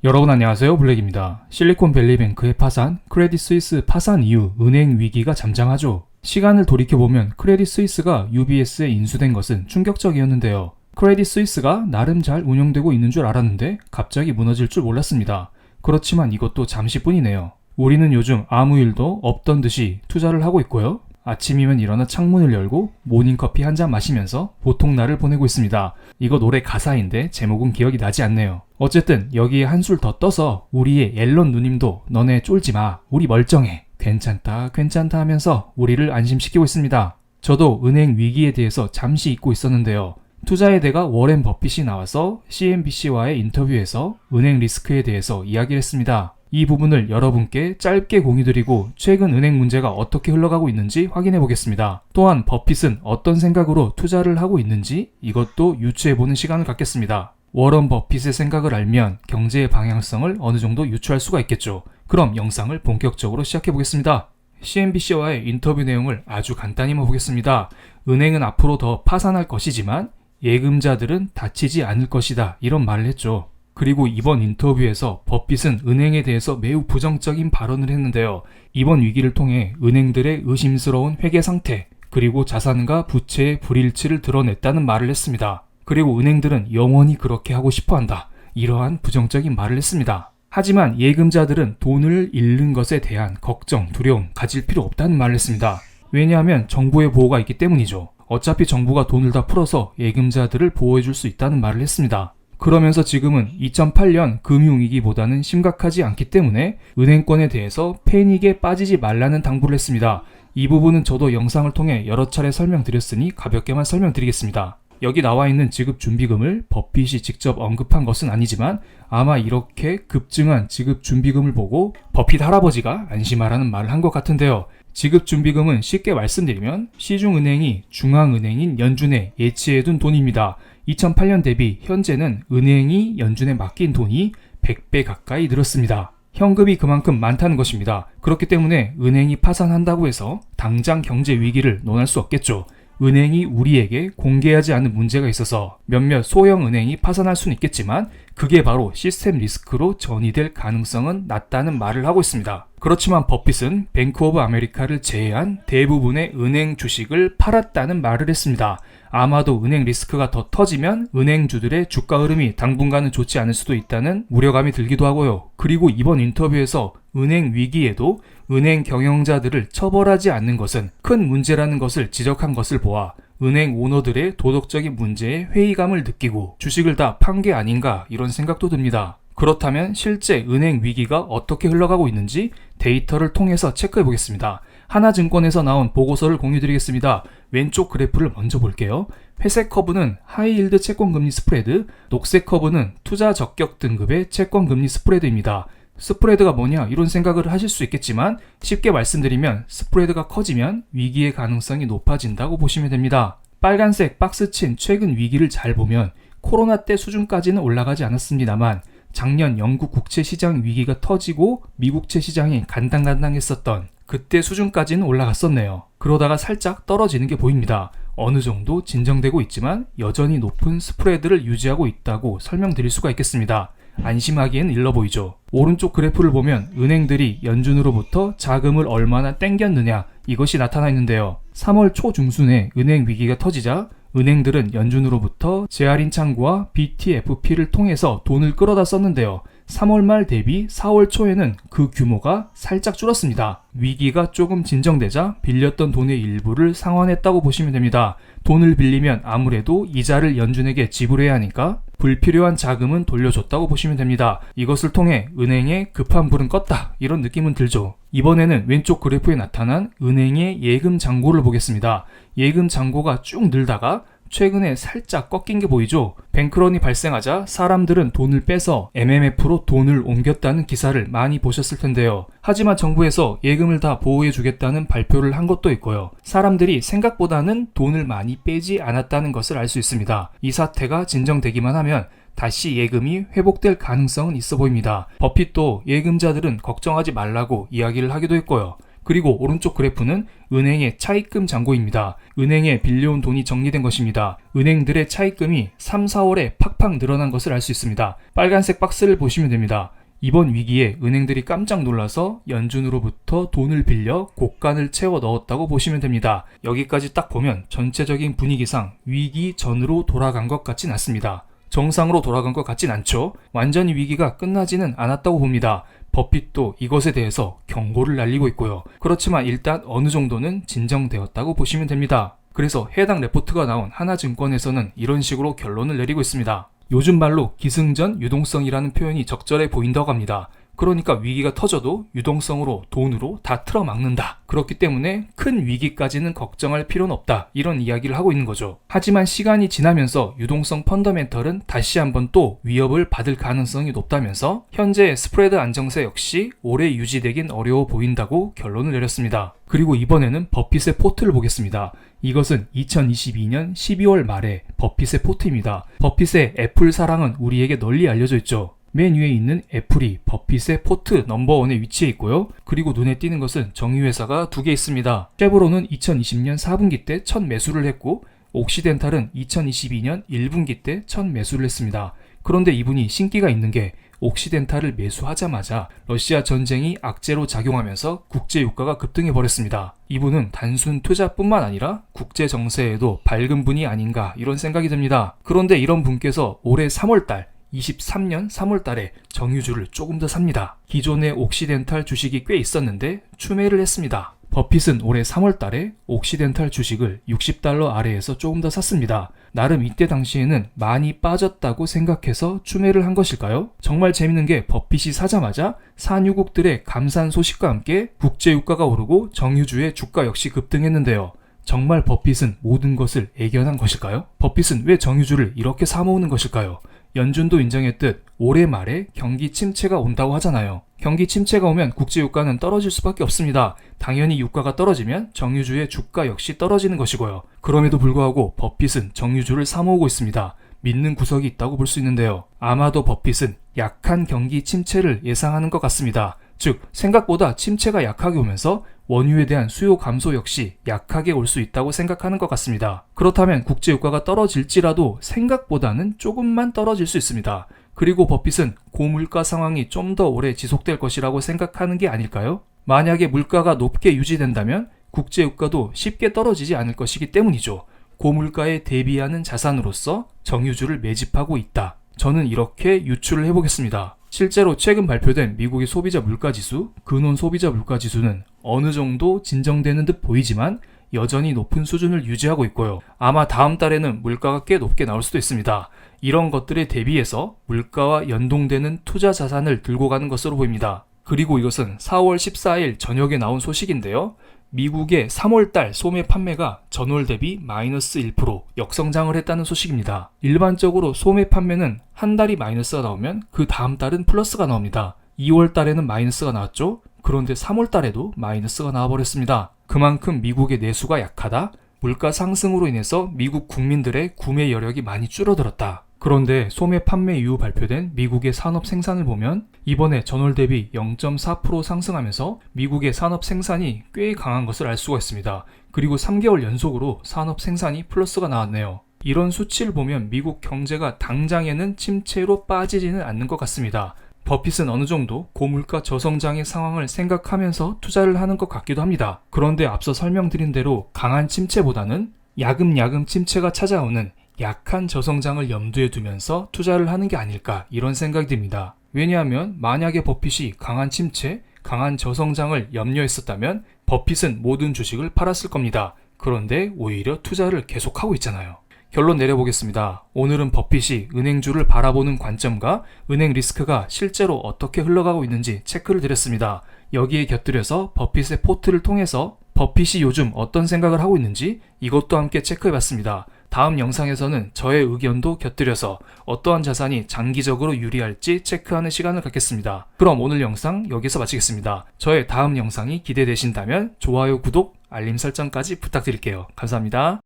여러분 안녕하세요, 블랙입니다. 실리콘밸리뱅크의 파산, 크레딧 스위스 파산 이후 은행 위기가 잠잠하죠. 시간을 돌이켜보면 크레딧 스위스가 UBS에 인수된 것은 충격적이었는데요. 크레딧 스위스가 나름 잘 운영되고 있는 줄 알았는데 갑자기 무너질 줄 몰랐습니다. 그렇지만 이것도 잠시뿐이네요. 우리는 요즘 아무 일도 없던 듯이 투자를 하고 있고요. 아침이면 일어나 창문을 열고 모닝커피 한 잔 마시면서 보통 날을 보내고 있습니다. 이거 노래 가사인데 제목은 기억이 나지 않네요. 어쨌든 여기에 한술 더 떠서 우리의 앨런 누님도 너네 쫄지마, 우리 멀쩡해, 괜찮다 하면서 우리를 안심시키고 있습니다. 저도 은행 위기에 대해서 잠시 잊고 있었는데요. 투자의 대가 워렌 버핏이 나와서 CNBC와의 인터뷰에서 은행 리스크에 대해서 이야기를 했습니다. 이 부분을 여러분께 짧게 공유드리고 최근 은행 문제가 어떻게 흘러가고 있는지 확인해 보겠습니다. 또한 버핏은 어떤 생각으로 투자를 하고 있는지 이것도 유추해보는 시간을 갖겠습니다. 워런 버핏의 생각을 알면 경제의 방향성을 어느 정도 유추할 수가 있겠죠. 그럼 영상을 본격적으로 시작해 보겠습니다. CNBC와의 인터뷰 내용을 아주 간단히만 보겠습니다. 은행은 앞으로 더 파산할 것이지만 예금자들은 다치지 않을 것이다, 이런 말을 했죠. 그리고 이번 인터뷰에서 버핏은 은행에 대해서 매우 부정적인 발언을 했는데요. 이번 위기를 통해 은행들의 의심스러운 회계 상태, 그리고 자산과 부채의 불일치를 드러냈다는 말을 했습니다. 그리고 은행들은 영원히 그렇게 하고 싶어 한다, 이러한 부정적인 말을 했습니다. 하지만 예금자들은 돈을 잃는 것에 대한 걱정, 두려움 가질 필요 없다는 말을 했습니다. 왜냐하면 정부의 보호가 있기 때문이죠. 어차피 정부가 돈을 다 풀어서 예금자들을 보호해줄 수 있다는 말을 했습니다. 그러면서 지금은 2008년 금융위기보다는 심각하지 않기 때문에 은행권에 대해서 패닉에 빠지지 말라는 당부를 했습니다. 이 부분은 저도 영상을 통해 여러 차례 설명드렸으니 가볍게만 설명드리겠습니다. 여기 나와 있는 지급준비금을 버핏이 직접 언급한 것은 아니지만 아마 이렇게 급증한 지급준비금을 보고 버핏 할아버지가 안심하라는 말을 한 것 같은데요. 지급준비금은 쉽게 말씀드리면 시중은행이 중앙은행인 연준에 예치해둔 돈입니다. 2008년 대비 현재는 은행이 연준에 맡긴 돈이 100배 가까이 늘었습니다. 현금이 그만큼 많다는 것입니다. 그렇기 때문에 은행이 파산한다고 해서 당장 경제 위기를 논할 수 없겠죠. 은행이 우리에게 공개하지 않은 문제가 있어서 몇몇 소형 은행이 파산할 수는 있겠지만 그게 바로 시스템 리스크로 전이될 가능성은 낮다는 말을 하고 있습니다. 그렇지만 버핏은 뱅크 오브 아메리카를 제외한 대부분의 은행 주식을 팔았다는 말을 했습니다. 아마도 은행 리스크가 더 터지면 은행주들의 주가 흐름이 당분간은 좋지 않을 수도 있다는 우려감이 들기도 하고요. 그리고 이번 인터뷰에서 은행 위기에도 은행 경영자들을 처벌하지 않는 것은 큰 문제라는 것을 지적한 것을 보아 은행 오너들의 도덕적인 문제에 회의감을 느끼고 주식을 다 판 게 아닌가, 이런 생각도 듭니다. 그렇다면 실제 은행 위기가 어떻게 흘러가고 있는지 데이터를 통해서 체크해 보겠습니다. 하나증권에서 나온 보고서를 공유드리겠습니다. 왼쪽 그래프를 먼저 볼게요. 회색 커브는 하이힐드 채권금리 스프레드, 녹색 커브는 투자 적격 등급의 채권금리 스프레드입니다. 스프레드가 뭐냐, 이런 생각을 하실 수 있겠지만 쉽게 말씀드리면 스프레드가 커지면 위기의 가능성이 높아진다고 보시면 됩니다. 빨간색 박스친 최근 위기를 잘 보면 코로나 때 수준까지는 올라가지 않았습니다만 작년 영국 국채 시장 위기가 터지고 미국채 시장이 간당간당했었던 그때 수준까지는 올라갔었네요. 그러다가 살짝 떨어지는 게 보입니다. 어느 정도 진정되고 있지만 여전히 높은 스프레드를 유지하고 있다고 설명드릴 수가 있겠습니다. 안심하기엔 일러 보이죠. 오른쪽 그래프를 보면 은행들이 연준으로부터 자금을 얼마나 땡겼느냐, 이것이 나타나 있는데요. 3월 초중순에 은행 위기가 터지자 은행들은 연준으로부터 재할인 창구와 BTFP를 통해서 돈을 끌어다 썼는데요. 3월 말 대비 4월 초에는 그 규모가 살짝 줄었습니다. 위기가 조금 진정되자 빌렸던 돈의 일부를 상환했다고 보시면 됩니다. 돈을 빌리면 아무래도 이자를 연준에게 지불해야 하니까 불필요한 자금은 돌려줬다고 보시면 됩니다. 이것을 통해 은행의 급한 불은 껐다, 이런 느낌은 들죠. 이번에는 왼쪽 그래프에 나타난 은행의 예금 잔고를 보겠습니다. 예금 잔고가 쭉 늘다가 최근에 살짝 꺾인 게 보이죠? 뱅크런이 발생하자 사람들은 돈을 빼서 MMF로 돈을 옮겼다는 기사를 많이 보셨을 텐데요. 하지만 정부에서 예금을 다 보호해주겠다는 발표를 한 것도 있고요. 사람들이 생각보다는 돈을 많이 빼지 않았다는 것을 알 수 있습니다. 이 사태가 진정되기만 하면 다시 예금이 회복될 가능성은 있어 보입니다. 버핏도 예금자들은 걱정하지 말라고 이야기를 하기도 했고요. 그리고 오른쪽 그래프는 은행의 차입금 잔고입니다. 은행에 빌려온 돈이 정리된 것입니다. 은행들의 차입금이 3, 4월에 팍팍 늘어난 것을 알 수 있습니다. 빨간색 박스를 보시면 됩니다. 이번 위기에 은행들이 깜짝 놀라서 연준으로부터 돈을 빌려 곡간을 채워 넣었다고 보시면 됩니다. 여기까지 딱 보면 전체적인 분위기상 위기 전으로 돌아간 것 같진 않습니다. 정상으로 돌아간 것 같진 않죠. 완전히 위기가 끝나지는 않았다고 봅니다. 버핏도 이것에 대해서 경고를 날리고 있고요. 그렇지만 일단 어느 정도는 진정되었다고 보시면 됩니다. 그래서 해당 레포트가 나온 하나증권에서는 이런 식으로 결론을 내리고 있습니다. 요즘 말로 기승전 유동성이라는 표현이 적절해 보인다고 합니다. 그러니까 위기가 터져도 유동성으로 돈으로 다 틀어막는다. 그렇기 때문에 큰 위기까지는 걱정할 필요는 없다. 이런 이야기를 하고 있는 거죠. 하지만 시간이 지나면서 유동성 펀더멘털은 다시 한번 또 위협을 받을 가능성이 높다면서 현재 스프레드 안정세 역시 오래 유지되긴 어려워 보인다고 결론을 내렸습니다. 그리고 이번에는 버핏의 포트를 보겠습니다. 이것은 2022년 12월 말에 버핏의 포트입니다. 버핏의 애플 사랑은 우리에게 널리 알려져 있죠. 맨 위에 있는 애플이 버핏의 포트 넘버원에 위치해 있고요. 그리고 눈에 띄는 것은 정유회사가 두 개 있습니다. 쉐보론은 2020년 4분기 때 첫 매수를 했고 옥시덴탈은 2022년 1분기 때 첫 매수를 했습니다. 그런데 이분이 신기가 있는 게 옥시덴탈을 매수하자마자 러시아 전쟁이 악재로 작용하면서 국제 유가가 급등해 버렸습니다. 이분은 단순 투자뿐만 아니라 국제 정세에도 밝은 분이 아닌가 이런 생각이 듭니다. 그런데 이런 분께서 올해 3월달 23년 3월 달에 정유주를 조금 더 삽니다. 기존의 옥시덴탈 주식이 꽤 있었는데 추매를 했습니다. 버핏은 올해 3월 달에 옥시덴탈 주식을 $60 아래에서 조금 더 샀습니다. 나름 이때 당시에는 많이 빠졌다고 생각해서 추매를 한 것일까요? 정말 재밌는 게 버핏이 사자마자 산유국들의 감산 소식과 함께 국제유가가 오르고 정유주의 주가 역시 급등했는데요. 정말 버핏은 모든 것을 예견한 것일까요? 버핏은 왜 정유주를 이렇게 사모으는 것일까요? 연준도 인정했듯 올해 말에 경기 침체가 온다고 하잖아요. 경기 침체가 오면 국제유가는 떨어질 수밖에 없습니다. 당연히 유가가 떨어지면 정유주의 주가 역시 떨어지는 것이고요. 그럼에도 불구하고 버핏은 정유주를 사모으고 있습니다. 믿는 구석이 있다고 볼 수 있는데요. 아마도 버핏은 약한 경기 침체를 예상하는 것 같습니다. 즉 생각보다 침체가 약하게 오면서 원유에 대한 수요 감소 역시 약하게 올 수 있다고 생각하는 것 같습니다. 그렇다면 국제유가가 떨어질지라도 생각보다는 조금만 떨어질 수 있습니다. 그리고 버핏은 고물가 상황이 좀 더 오래 지속될 것이라고 생각하는 게 아닐까요? 만약에 물가가 높게 유지된다면 국제유가도 쉽게 떨어지지 않을 것이기 때문이죠. 고물가에 대비하는 자산으로서 정유주를 매집하고 있다. 저는 이렇게 유추를 해보겠습니다. 실제로 최근 발표된 미국의 소비자 물가지수, 근원 소비자 물가지수는 어느 정도 진정되는 듯 보이지만 여전히 높은 수준을 유지하고 있고요. 아마 다음 달에는 물가가 꽤 높게 나올 수도 있습니다. 이런 것들에 대비해서 물가와 연동되는 투자 자산을 들고 가는 것으로 보입니다. 그리고 이것은 4월 14일 저녁에 나온 소식인데요. 미국의 3월달 소매 판매가 전월 대비 마이너스 1% 역성장을 했다는 소식입니다. 일반적으로 소매 판매는 한 달이 마이너스가 나오면 그 다음 달은 플러스가 나옵니다. 2월 달에는 마이너스가 나왔죠. 그런데 3월 달에도 마이너스가 나와버렸습니다. 그만큼 미국의 내수가 약하다, 물가 상승으로 인해서 미국 국민들의 구매 여력이 많이 줄어들었다. 그런데 소매 판매 이후 발표된 미국의 산업 생산을 보면 이번에 전월 대비 0.4% 상승하면서 미국의 산업 생산이 꽤 강한 것을 알 수가 있습니다. 그리고 3개월 연속으로 산업 생산이 플러스가 나왔네요. 이런 수치를 보면 미국 경제가 당장에는 침체로 빠지지는 않는 것 같습니다. 버핏은 어느 정도 고물가 저성장의 상황을 생각하면서 투자를 하는 것 같기도 합니다. 그런데 앞서 설명드린 대로 강한 침체보다는 야금야금 침체가 찾아오는 약한 저성장을 염두에 두면서 투자를 하는 게 아닐까 이런 생각이 듭니다. 왜냐하면 만약에 버핏이 강한 침체, 강한 저성장을 염려했었다면 버핏은 모든 주식을 팔았을 겁니다. 그런데 오히려 투자를 계속하고 있잖아요. 결론 내려보겠습니다. 오늘은 버핏이 은행주를 바라보는 관점과 은행 리스크가 실제로 어떻게 흘러가고 있는지 체크를 드렸습니다. 여기에 곁들여서 버핏의 포트를 통해서 버핏이 요즘 어떤 생각을 하고 있는지 이것도 함께 체크해봤습니다. 다음 영상에서는 저의 의견도 곁들여서 어떠한 자산이 장기적으로 유리할지 체크하는 시간을 갖겠습니다. 그럼 오늘 영상 여기서 마치겠습니다. 저의 다음 영상이 기대되신다면 좋아요, 구독, 알림 설정까지 부탁드릴게요. 감사합니다.